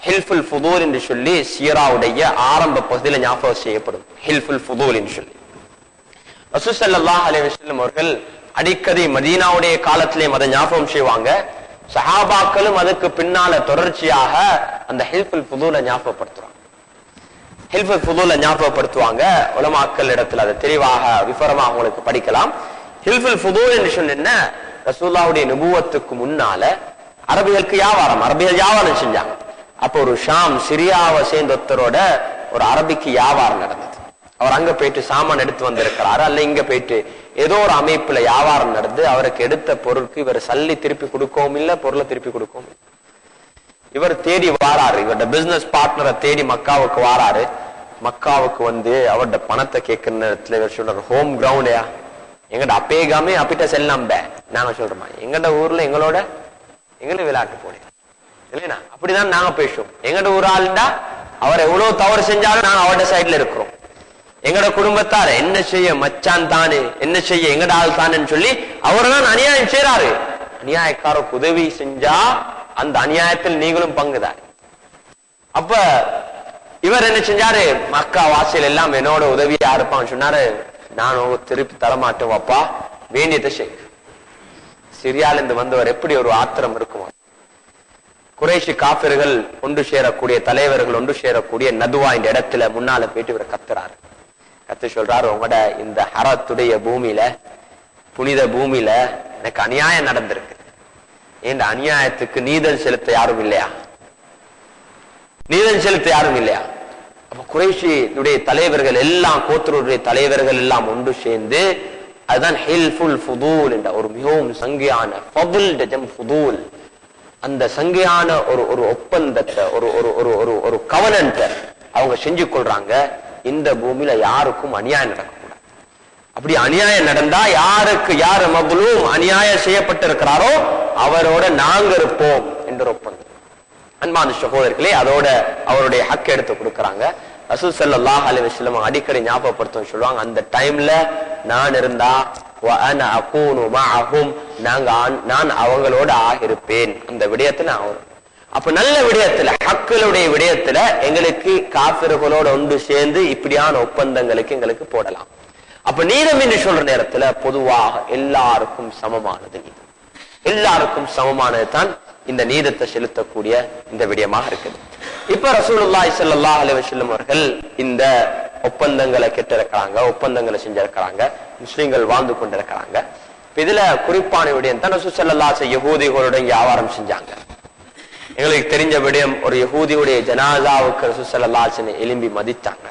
ஹில்ஃபுல் ஃபுதூல் என்று சொல்லி சீராவுடைய ஆரம்ப பகுதியில ஞாபகம் செய்யப்படும். ஹில்ஃபுல் ஃபுதூல் என்று சொல்லி ரசூல் ஸல்லல்லாஹு அலைஹி வஸல்லம் அவர்கள் அடிக்கடி மதீனாவுடைய காலத்திலேயும் அதை ஞாபகம் செய்வாங்க. சஹாபாக்களும் அதுக்கு பின்னால தொடர்ச்சியாக அந்த ஹில்ஃபுல் ஃபுதூலை ஞாபகப்படுத்துறாங்க. ஹில்ஃபுல் ஃபுதூலை ஞாபகப்படுத்துவாங்க. உலமாக்கள் இடத்துல அதை தெளிவாக விவரமாக உங்களுக்கு படிக்கலாம். ஹில்ஃபுல் ஃபுதூல் என்று சொன்ன ரசூலுல்லாஹ்வுடைய நபுவத்துக்கு முன்னால அரபிகளுக்கு அரபிகள் வியாபாரம் செஞ்சாங்க. அப்போ ஒரு ஷாம் சிரியாவை சேர்ந்த ஒருத்தரோட ஒரு அரபிக்கு வியாபாரம் நடந்தது. அவர் அங்க போயிட்டு சாமான் எடுத்து வந்திருக்கிறாரு, அல்ல இங்க போயிட்டு ஏதோ ஒரு அமைப்புல வியாபாரம் நடந்து அவருக்கு எடுத்த பொருளுக்கு இவர் சல்லி திருப்பி கொடுக்கவும் இல்லை, பொருளை திருப்பி கொடுக்கவும் இல்லை. இவர் தேடி வாராரு, இவரோட பிசினஸ் பார்ட்னரை தேடி மக்காவுக்கு வாராரு. மக்காவுக்கு வந்து அவரோட பணத்தை கேட்கிற நேரத்துல இவர் சொல்றாரு, ஹோம் கிரவுண்டயா எங்கட அப்பேகாமே அப்பிட்ட செல்லாம் பே. நாங்க சொல்றோமா எங்கட ஊர்ல எங்களை விளையாட்டு போனேன் இல்லைன்னா அப்படிதான் நாங்க பேசுவோம். எங்கட ஊர் ஆளுண்டா அவர் எவ்வளவு தவறு செஞ்சாலும் நாங்க அவரோட சைட்ல இருக்கிறோம். எங்கட குடும்பத்தார என்ன செய்ய மச்சான் தானே, என்ன செய்ய எங்கட ஆள் தானேன்னு சொல்லி அவர்தான் அநியாயம் செய்யறாரு. அநியாயக்காரருக்கு உதவி செஞ்சா அந்த அநியாயத்தில் நீங்களும் பங்குதார். அப்ப இவர் என்ன செஞ்சாரு, மக்கா வாசியில் எல்லாம் என்னோட உதவியா இருப்பான்னு சொன்னாரு. நானும் திருப்பி தரமாட்டேன் வாப்பா, வேண்டியதை செய். சிரியால இருந்து வந்தவர் எப்படி ஒரு ஆத்திரம் இருக்குமா. குறைஷி காபிர்கள் ஒன்று சேரக்கூடிய தலைவர்கள் ஒன்று சேரக்கூடிய நதுவா இந்த இடத்துல முன்னால போயிட்டு இவர் கத்துறாரு. கத்து சொல்றாரு, உங்களோட இந்த ஹரத்துடைய பூமியில, புனித பூமியில எனக்கு அநியாயம் நடந்திருக்கு. இந்த அநியாயத்துக்கு நீதம் செலுத்த யாரும் இல்லையா? நீதம் செலுத்த யாரும் இல்லையா? அப்ப குறைஷியுடைய தலைவர்கள் எல்லாம், கோத்திரருடைய தலைவர்கள் எல்லாம் ஒன்று சேர்ந்து, அதுதான் ஹில்ஃபுல் ஃபுதூல் என்ற ஒரு மிகவும் சங்கையான ஃபுதூல், அந்த சங்கையான ஒரு ஒப்பந்தத்தை, ஒரு கவனன்ட்டை அவங்க செஞ்சு கொள்றாங்க. இந்த பூமியில யாருக்கும் அநியாயம் நடக்கக்கூடாது. அப்படி அநியாயம் நடந்தா யாரு மக்லூம் அநியாயம் செய்யப்பட்டிருக்கிறாரோ அவரோட நாங்க இருப்போம் என்ற ஒப்பந்தம். அன்பான சகோதரர்களே, அதோட அவருடைய ஹக் எடுத்து கொடுக்கறாங்க. ரசூல் ஸல்லல்லாஹு அலைஹி வஸல்லம் அடிக்கடி ஞாபகப்படுத்தும் சொல்லுவாங்க, அந்த டைம்ல நான் இருந்தா வஅன அகூனு மஅஹும், நான் அவங்களோட ஆகிருப்பேன். அந்த விடயத்துல அப்ப நல்ல விடயத்துல, ஹக்களுடைய விடயத்துல எங்களுக்கு காஃபிர்களோட ஒன்று சேர்ந்து இப்படியான ஒப்பந்தங்களுக்கு எங்களுக்கு போடலாம். அப்ப நீதம் என்று சொல்ற நேரத்துல பொதுவாக எல்லாருக்கும் சமமானது நீதம், எல்லாருக்கும் சமமானது தான் இந்த நீதத்தை செலுத்தக்கூடிய இந்த விடயமாக இருக்குது. இப்ப ரசூலுல்லாஹி ஸல்லல்லாஹு அலைஹி வஸல்லம் அவர்கள் இந்த ஒப்பந்தங்களை கேட்டிருக்கிறாங்க, ஒப்பந்தங்களை செஞ்சிருக்கிறாங்க, முஸ்லிம்கள் வாழ்ந்து கொண்டிருக்கிறாங்க. இதுல குறிப்பான விடயம் தான் ரசூல் ஸல்லல்லாஹு அலைஹி வஸல்லம் யஹூதிகளோட வியாபாரம் செஞ்சாங்க. எங்களுக்கு தெரிஞ்ச விடயம், ஒரு யஹூதியுடைய ஜனாசாவுக்கு ரசூல் ஸல்லல்லாஹு அலைஹி வஸல்லம் எழும்பி மதித்தாங்க.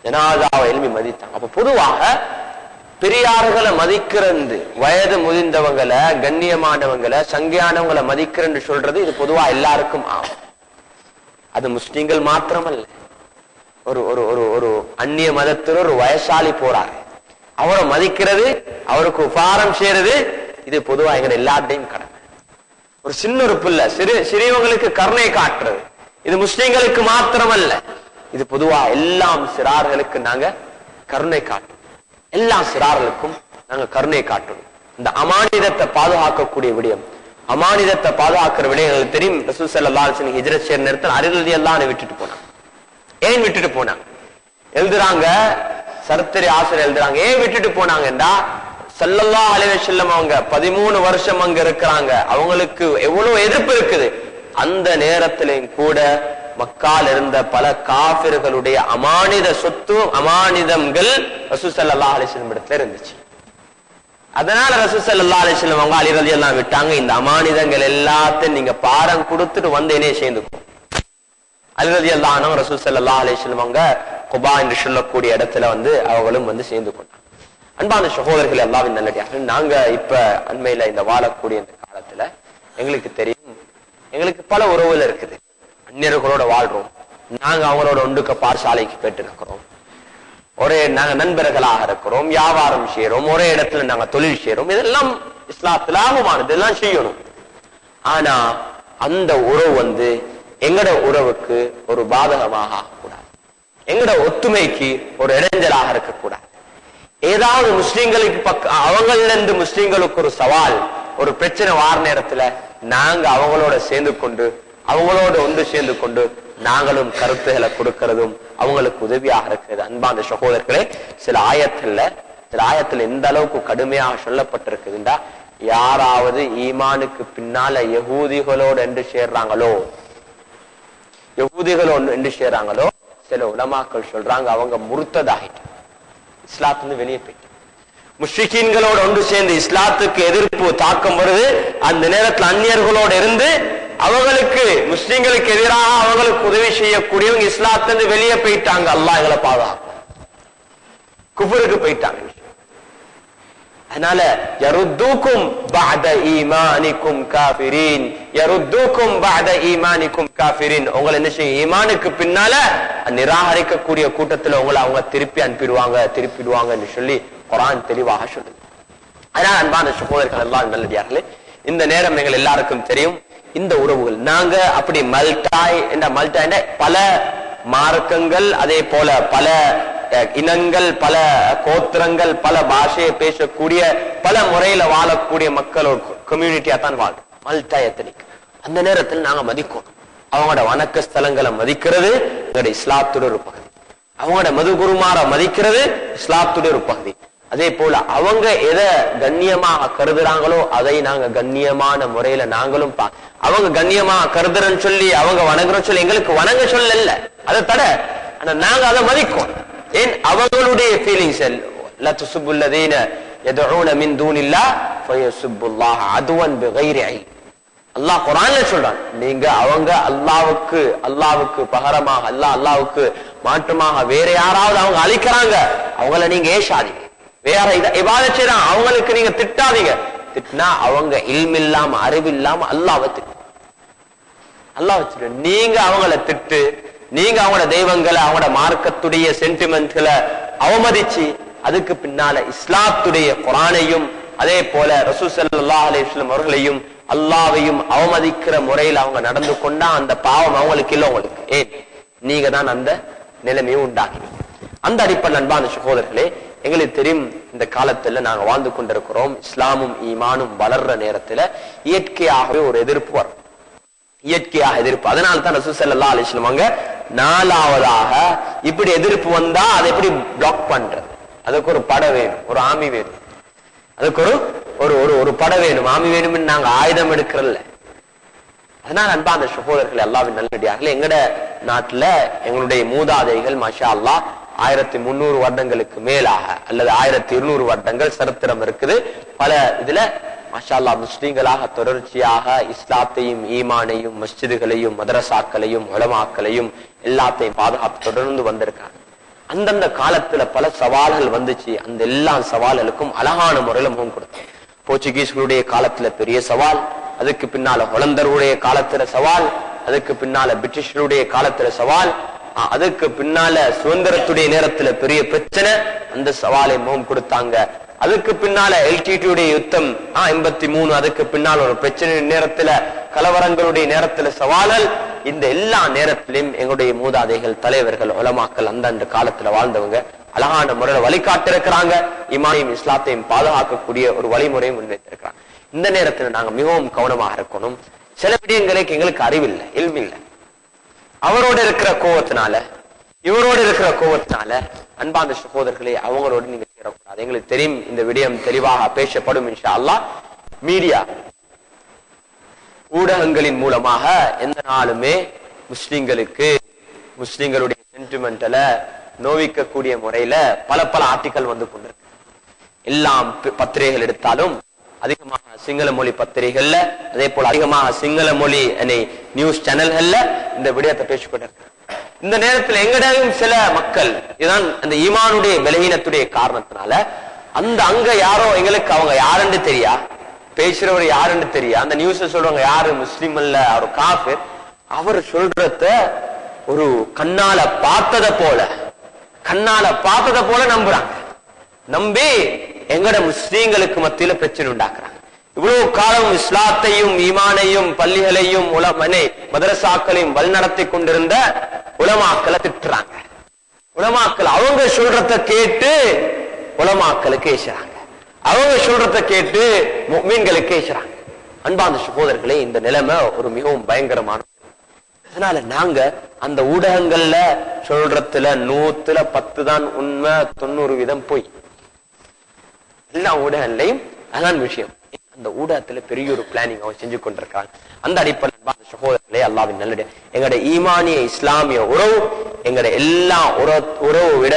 ஜனாசாவை எழும்பி மதித்தாங்க. அப்ப பொதுவாக பெரியார்களை மதிக்கிறது, வயது முதிர்ந்தவங்களை, கண்ணியமானவங்களை, சங்கையானவங்களை மதிக்கிறன்னு சொல்றது இது பொதுவா எல்லாருக்கும் ஆகும். அது முஸ்லிம்கள் மாத்திரமல்ல, ஒரு அந்நிய மதத்தில் ஒரு வயசாளி போறாரு, அவரை மதிக்கிறது, அவருக்கு உபகாரம் செய்யறது, இது பொதுவா எங்க எல்லாத்தையும் கடமை. ஒரு சின்ன ஒரு பிள்ளை சிறியவங்களுக்கு கருணை காட்டுறது, இது முஸ்லிம்களுக்கு மாத்திரமல்ல, இது பொதுவா எல்லாம் சிறார்களுக்கு நாங்க கருணை காட்டணும். எல்லா சிறார்களுக்கும் நாங்க கருணை காட்டணும். இந்த அமானிதத்தை பாதுகாக்கக்கூடிய விடயம், அமானிதத்தை பாதுகாக்கிற விடயம் எங்களுக்கு தெரியும். ரசூல் ஸல்லல்லாஹு அலைஹி வஸல்லம் ஹிஜ்ரத் செய்யற நேரத்தில் அலி ரலியல்லாஹு அன்ஹு விட்டுட்டு போனாங்க. ஏன் விட்டுட்டு போனாங்க எழுதுறாங்க, சரித்திர ஆசிரியர் எழுதுறாங்க, ஏன் விட்டுட்டு போனாங்கன்றா, ஸல்லல்லாஹு அலைஹி வஸல்லம் அவங்க 13 வருஷம் அங்க இருக்கிறாங்க, அவங்களுக்கு எவ்வளவு எதிர்ப்பு இருக்குது. அந்த நேரத்திலும் கூட மக்கால் இருந்த பல காஃபிர்களுடைய அமானித சொத்து, அமானிதங்கள் ரசூல் ஸல்லல்லாஹு அலைஹி வஸல்லம் இடத்துல இருந்துச்சு. அதனால ரசூல் ஸல்லல்லாஹு அலைஹி வஸல்லம் அவங்க அலி ரலியல்லாஹு விட்டாங்க, இந்த அமானிதங்கள் எல்லாத்தையும் நீங்க பாரம் கொடுத்துட்டு வந்து என்னைய சேர்ந்துக்கும். அலி ரலியல்லாஹு ரசூல் ஸல்லல்லாஹு அலைஹி வஸல்லம் அவங்க குபா என்று சொல்லக்கூடிய இடத்துல வந்து அவங்களும் வந்து சேர்ந்து கொண்டாங்க. அன்பான சகோதரர்கள், அல்லாஹ்வின் நல்லடியார்கள், நாங்க இப்ப அண்மையில இந்த வாழக்கூடிய இந்த காலத்துல எங்களுக்கு தெரியும், எங்களுக்கு பல உறவுகள் இருக்குது. அந்நியர்களோட வாழ்றோம், நாங்க அவங்களோட ஒன்றுக்க பாடசாலைக்கு போயிட்டு இருக்கிறோம், ஒரே நாங்க நண்பர்களாக இருக்கிறோம், வியாபாரம் செய்யறோம், ஒரே இடத்துல நாங்க தொழில் செய்யறோம், இதெல்லாம் இஸ்லாத்துல ஆகுமானது, இதெல்லாம் செய்யணும். ஆனா அந்த உறவு எங்கட உறவுக்கு ஒரு பாதகமாக ஆகக்கூடாது, எங்கட ஒத்துமைக்கு ஒரு இடைஞ்சலாக இருக்கக்கூடாது. ஏதாவது முஸ்லிம்களுக்கு அவங்கள இருந்து முஸ்லிம்களுக்கு ஒரு சவால், ஒரு பிரச்சனை வார நேரத்துல நாங்க அவங்களோட சேர்ந்து கொண்டு, அவங்களோட ஒன்று சேர்ந்து கொண்டு நாங்களும் கருத்துகளை கொடுக்கிறதும் அவங்களுக்கு உதவியாக இருக்கிறது. அன்பான சகோதரர்களே, சில ஆயத்துல எந்த அளவுக்கு கடுமையாக சொல்லப்பட்டிருக்குதுண்டா, யாராவது ஈமானுக்கு பின்னால யகூதிகளோடு என்று சேர்றாங்களோ சில உலமாக்கள் சொல்றாங்க அவங்க முர்த்ததாகிட்டு, இஸ்லாத்துல வெளியே போயிட்டு. முஷ்ரிக்கீன்களோடு ஒன்று சேர்ந்து இஸ்லாத்துக்கு எதிர்ப்பு தாக்கம் வருது. அந்த நேரத்தில் அந்நியர்களோடு இருந்து அவங்களுக்கு, முஸ்லிம்களுக்கு எதிராக அவங்களுக்கு உதவி செய்யக்கூடியவங்க இஸ்லாத்திலிருந்து வெளியே போயிட்டாங்க. அல்லாஹ் எங்களை பாதுகாக்கும், குஃபருக்கு போயிட்டாங்க. அதனால யருத்துக்கும் பஅத ஈமானிக்கும் காஃபிரீன், யருத்துக்கும் பஅத ஈமானிக்கும் காஃபிரீன், உங்களை என்ன செய்யும், ஈமானுக்கு பின்னால நிராகரிக்கக்கூடிய கூட்டத்துல உங்களை அவங்க திருப்பிடுவாங்கன்னு சொல்லி குர்ஆன் தெளிவாக சொல்லுது. அதனால அன்பான சகோதரர்கள் எல்லாம் நல்லடியார்களே, இந்த நேரம் எங்கள் எல்லாருக்கும் தெரியும், இந்த உறவுகள் நாங்க அப்படி மல்டாய் பல மார்க்கங்கள், அதே போல பல இனங்கள், பல கோத்திரங்கள், பல பாஷையை பேசக்கூடிய, பல முறையில வாழக்கூடிய மக்களோட கம்யூனிட்டியா தான் வாழ்றோம், மல்டா எத்தனிக். அந்த நேரத்தில் நாங்க மதிக்கணும். அவங்களோட வணக்க ஸ்தலங்களை மதிக்கிறது எங்களுடைய இஸ்லாத்துடைய ஒரு பகுதி, அவங்களோட மதுகுருமார மதிக்கிறது இஸ்லாத்துடைய ஒரு பகுதி. அதே போல அவங்க எதை கண்ணியமாக கருதுறாங்களோ அதை நாங்க கண்ணியமான முறையில நாங்களும் அவங்க கண்ணியமாக கருதுறன்னு சொல்லி அவங்க வணங்குறோம் சொல்லி எங்களுக்கு வணங்க சொல்லல, அதை தட. ஆனா நாங்க அதை மதிக்கும். ஏன் அவங்களுடைய ஃபீலிங்ஸ், லா துஸுப்புல்லதீன யதுஊன மின் தூனில்லாஹ் ஃபயஸுப்புல்லாஹ அதுவன் பிகைரி இல்ம். அல்லாஹ் குர்ஆன்ல சொல்றான், நீங்க அவங்க அல்லாஹ்வுக்கு பகரமாக அல்லாஹ்வுக்கு மாற்றமாக வேற யாராவது அவங்க அழிக்கிறாங்க, அவங்கள நீங்க ஏசாதீங்க. வேற இபாதத் செய்றாங்க அவங்களுக்கு நீங்க திட்டாதீங்க. திட்டினா அவங்க இல்ம் இல்லாம அறிவில்லாம அல்லாஹ்வை திட்டு. நீங்க அவங்கள திட்டு, நீங்க அவங்களோட தெய்வங்களை, அவங்களோட மார்க்கத்துடைய சென்டிமெண்ட்களை அவமதிச்சு அதுக்கு பின்னால இஸ்லாத்துடைய குர்ஆனையும் அதே போல ரசூல் ஸல்லல்லாஹு அலைஹி வஸல்லம் அவர்களையும் அல்லாஹ்வையும் அவமதிக்கிற முறையில் அவங்க நடந்து கொண்டா அந்த பாவம் அவங்களுக்கு இல்லை, உங்களுக்கு. ஏன் நீங்க தான் அந்த நிலைமையை உண்டாக்கினீங்க. அந்த அடிப்படை அன்பான சகோதரர்களே, எங்களுக்கு தெரியும் இந்த காலத்துல நாங்க வாழ்ந்து கொண்டிருக்கிறோம். இஸ்லாமும் ஈமானும் வளர்ற நேரத்துல இயற்கையாகவே ஒரு எதிர்ப்பு வரும், இயற்கையாக எதிர்ப்பு. அதனால தான் ரசூல் ஸல்லல்லாஹு அலைஹி வஸல்லம் அவங்க நாலாவதாக இப்படி எதிர்ப்பு வந்தா அதை எப்படி பிளாக் பண்றது, அதுக்கு ஒரு படை வேணும், ஒரு ஆமி வேணும், அதுக்கு ஒரு படை வேணும், ஆமி வேணும்னு நாங்க ஆயுதம் எடுக்கிறல்ல. அதனால அன்பான சகோதரர்கள் அல்லாஹ்வின் நல்லடியார்களே, எங்கட நாட்டுல எங்களுடைய மூதாதைகள் மாஷா அல்லாஹ் 1300 வருடங்களுக்கு மேலாக அல்லது 1200 வருடங்கள் சரித்திரம் இருக்குது. பல இதுல மாஷா அல்லாஹ் முஸ்லிம்களாக தொடர்ச்சியாக இஸ்லாத்தையும் ஈமானையும் மஸ்ஜிதுகளையும் மதரசாக்களையும் உலமாக்களையும் எல்லாத்தையும் பாதுகாப்பு தொடர்ந்து வந்திருக்காங்க. அந்தந்த காலத்துல பல சவால்கள் வந்துச்சு. அந்த எல்லா சவால்களுக்கும் அழகான முறையில முகம் கொடுத்தாங்க. போர்ச்சுகீஸ்களுடைய காலத்துல பெரிய சவால், அதுக்கு பின்னால ஹொலந்தருடைய காலத்துல சவால், அதுக்கு பின்னால பிரிட்டிஷருடைய காலத்துல சவால், அதுக்கு பின்னால சுதந்திரத்துடைய நேரத்துல பெரிய பிரச்சனை, அந்த சவாலை முகம் கொடுத்தாங்க. அதுக்கு பின்னால எல்டிடியுடைய யுத்தம் 83, அதுக்கு பின்னால் ஒரு பிரச்சனை நேரத்துல, கலவரங்களுடைய நேரத்துல சவால்கள். இந்த எல்லா நேரத்திலும் எங்களுடைய மூதாதைகள், தலைவர்கள், உலமாக்கள் அந்தந்த காலத்துல வாழ்ந்தவங்க அழகான முறையில வழிகாட்டு இருக்கிறாங்க. ஈமானையும் இஸ்லாத்தையும் பாதுகாக்கக்கூடிய ஒரு வழிமுறையும் முன்வைத்திருக்கிறாங்க. இந்த நேரத்துல நாங்க மிகவும் கவனமாக இருக்கணும். சில விடயங்களுக்கு எங்களுக்கு அறிவில்லை, இல்மில்லை. அவரோட இருக்கிற கோவத்தினால, இவரோடு இருக்கிற கோவத்தினால அன்பான சகோதரர்களே அவங்களோடு நீங்க சேரக்கூடாது. எங்களுக்கு தெரியும் இந்த விடயம் தெளிவாக பேசப்படும் இன்ஷா அல்லாஹ். மீடியா ஊடகங்களின் மூலமாக எந்த நாளுமே முஸ்லிம்களுடைய சென்டிமெண்டல நோவிக்கக்கூடிய முறையில பல ஆர்டிக்கல் வந்து கொண்டிருக்கு. எல்லாம் பத்திரிகைகள் எடுத்தாலும் அதிகமாக சிங்கள மொழி பத்திரிகைகள்ல, அதே போல அதிகமாக சிங்கள மொழி நியூஸ் சேனல்கள்ல இந்த விடயத்தை பேசிக்கொண்டிருக்க. இந்த நேரத்தில் எங்கடையும் சில மக்கள் இதுதான் அந்த ஈமானுடைய பலவீனத்துடைய காரணத்தினால அங்க யாரோ எங்களுக்கு அவங்க யாருன்னு தெரியா, பேசுறவர் யாருன்னு தெரியா, அந்த நியூஸ் சொல்றவங்க யாரு முஸ்லிம் அல்ல, அவர் காஃபிர், அவர் சொல்றத ஒரு கண்ணால பார்த்தத போல கண்ணால பார்த்தத போல நம்புறாங்க. நம்பி எங்கட முஸ்லீம்களுக்கு மத்தியில பிரச்சனை உண்டாக்குறாங்க. இவ்வளவு காலம் இஸ்லாத்தையும் ஈமானையும் பள்ளிகளையும் மதரசாக்களையும் வழிநடத்தி கொண்டிருந்த உலமாக்களை திட்டுறாங்க. உலமாக்கள் அவங்க சொல்றத கேட்டு உலமாக்களுக்கு ஏசுறாங்க. அவங்க சொல்றத கேட்டு முஃமின்களுக்கு ஏசுறாங்க. அன்பார்ந்த சகோதரர்களே, இந்த நிலைமை ஒரு மிகவும் பயங்கரமான. அதனால நாங்க அந்த ஊடகங்கள்ல சொல்றதுல 100% தான் உண்மை, 90% போய் எல்லா ஊடகங்களையும் அதான் விஷயம். அந்த ஊடகத்துல பெரிய ஒரு பிளானிங் அவங்க செஞ்சு கொண்டிருக்காங்க. அந்த அடிப்படையில் சகோதரர்களே, அல்லாஹ்வின் நல்லடியார்களே, எங்களுடைய ஈமானிய இஸ்லாமிய உறவு எங்களுடைய எல்லா உறவு விட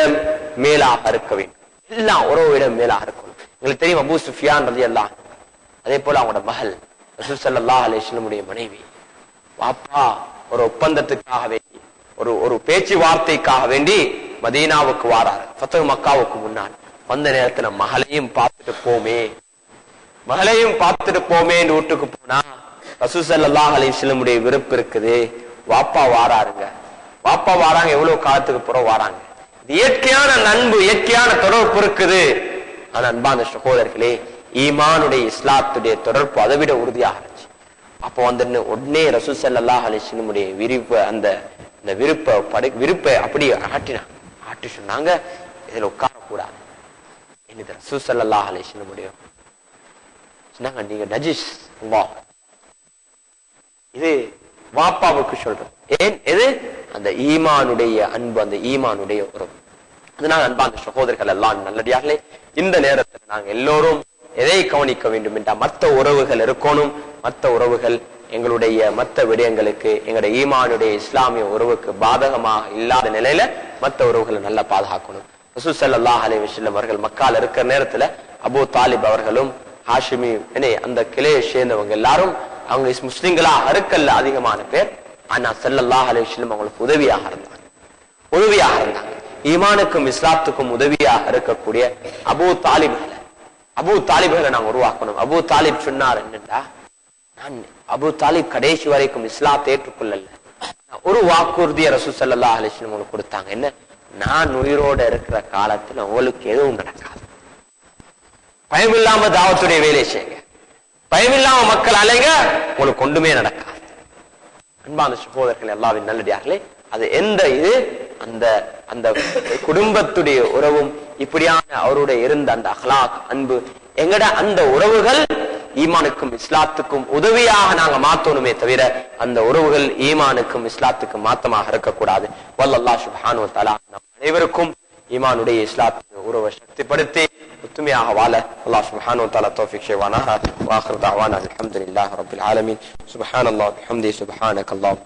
மேலாக இருக்க வேண்டும். எல்லா உறவு விட மேலாக இருக்கணும். எங்களுக்கு தெரியும், அபூ சுஃபியான் ரலியல்லாஹு, அதே போல அவங்களோட மகள் ரசூல் ஸல்லல்லாஹு அலைஹி வஸல்லம் மனைவி, வாப்பா ஒரு ஒப்பந்தத்துக்காக வேண்டி ஒரு பேச்சுவார்த்தைக்காக வேண்டி மதீனாவுக்கு வாராரு. ஃபத்ஹு மக்காவுக்கு முன்னால் வந்த நேரத்துல மகளையும் பார்த்துட்டு போமே வீட்டுக்கு போனா ரசூல் ஸல்லல்லாஹு அலைஹி வஸல்லம் விருப்பம் இருக்குது. வாப்பா வாராங்க. எவ்வளவு காலத்துக்கு பிறகு வாராங்க. இயற்கையான நண்பு, இயற்கையான தொடர்பு இருக்குது. ஆனா அன்பான சகோதரர்களே, ஈமானுடைய இஸ்லாத்துடைய தொடர்பு அதை விட உறுதியாக இருந்துச்சு. அப்போ வந்து உடனே ரசூல் ஸல்லல்லாஹு அலைஹி வஸல்லம் விருப்பை அப்படியே ஆட்டி சொன்னாங்க, இதுல உட்காரக்கூடாது. என்னது ரசூல் ஸல்லல்லாஹு அலைஹி வஸல்லம் சொன்னாங்க, நீங்க நஜிஸ். இது வாப்பாவுக்கு சொல்றோம். ஏன்? எது? அந்த ஈமானுடைய அன்பு, அந்த ஈமானுடைய உறவு. அதனால அன்பான சகோதரர்கள் எல்லாம் நல்லடியார்களே, இந்த நேரத்தில் நாங்கள் எல்லோரும் எதை கவனிக்க வேண்டும் என்றால், மற்ற உறவுகள் இருக்கணும். மற்ற உறவுகள் எங்களுடைய மற்ற விடயங்களுக்கு, எங்களுடைய ஈமானுடைய இஸ்லாமிய உறவுக்கு பாதகமாக இல்லாத நிலையில மற்ற உறவுகளை நல்லா பாதுகாக்கணும். ரசூல் ஸல்லல்லாஹு அலைஹி வஸல்லம் அவர்கள் மக்கால இருக்கிற நேரத்துல அபூ தாலிப் அவர்களும் ஹாஷிமி அந்த கிளையை சேர்ந்தவங்க எல்லாரும் அவங்க முஸ்லிம்களா அறுக்கல்ல அதிகமான பேர். ஆனா ஸல்லல்லாஹு அலைஹி வஸல்லம் அவங்களுக்கு உதவியாக இருந்தாங்க. ஈமானுக்கும் இஸ்லாத்துக்கும் உதவியாக இருக்கக்கூடிய அபூ தாலிப்களை நாங்க உருவாக்கணும். அபூ தாலிப் சொன்னார், என்னண்டா, நான் அபூ தாலிப் கடைசி வரைக்கும் இஸ்லாத்தை ஏற்றுக்கொள்ளல. ஒரு வாக்குறுதியை ரசூல் ஸல்லல்லாஹு அலைஹி வஸல்லம் உங்களுக்கு கொடுத்தாங்க. என்ன? நான் உயிரோட இருக்கிற காலத்துல உங்களுக்கு எதுவும் நடக்காது. பயமில்லாம தாவத்துடைய வேலை செய்யுங்க, பயமில்லாம மக்கள் அலைங்க, உங்களுக்கு ஒன்றுமே நடக்காது. அன்பான சகோதரர்கள், அல்லாஹ்வின் நல்லடியார்களே, அது எந்த இது அந்த குடும்பத்துடைய உறவும் இப்படியான அவருடைய இருந்த அந்த அஹ்லாக் அன்பு, எங்கட அந்த உறவுகள் ஈமானுக்கும் இஸ்லாத்துக்கும் உதவியாக நாங்க மாத்தணுமே தவிர அந்த உறவுகள் ஈமானுக்கும் இஸ்லாத்துக்கும் மாத்தமாக இருக்கக்கூடாது. வல்லல்லாஹு சுப்ஹானஹு வ தஆலா நம் அனைவருக்கும் ஈமானுடைய இஸ்லாத்துடைய உறவை சக்திப்படுத்தி உத்துமையாக வாழ அல்லாஹ் சுப்ஹானஹு வ தஆலா தௌஃபீக் செய்வானாக. வ ஆகிரு தஅவானா அல்ஹம்துலில்லாஹி ரப்பில் ஆலமீன். சுப்ஹானல்லாஹி வ பிஹம்திஹி சுப்ஹானக்கல்லாஹ்.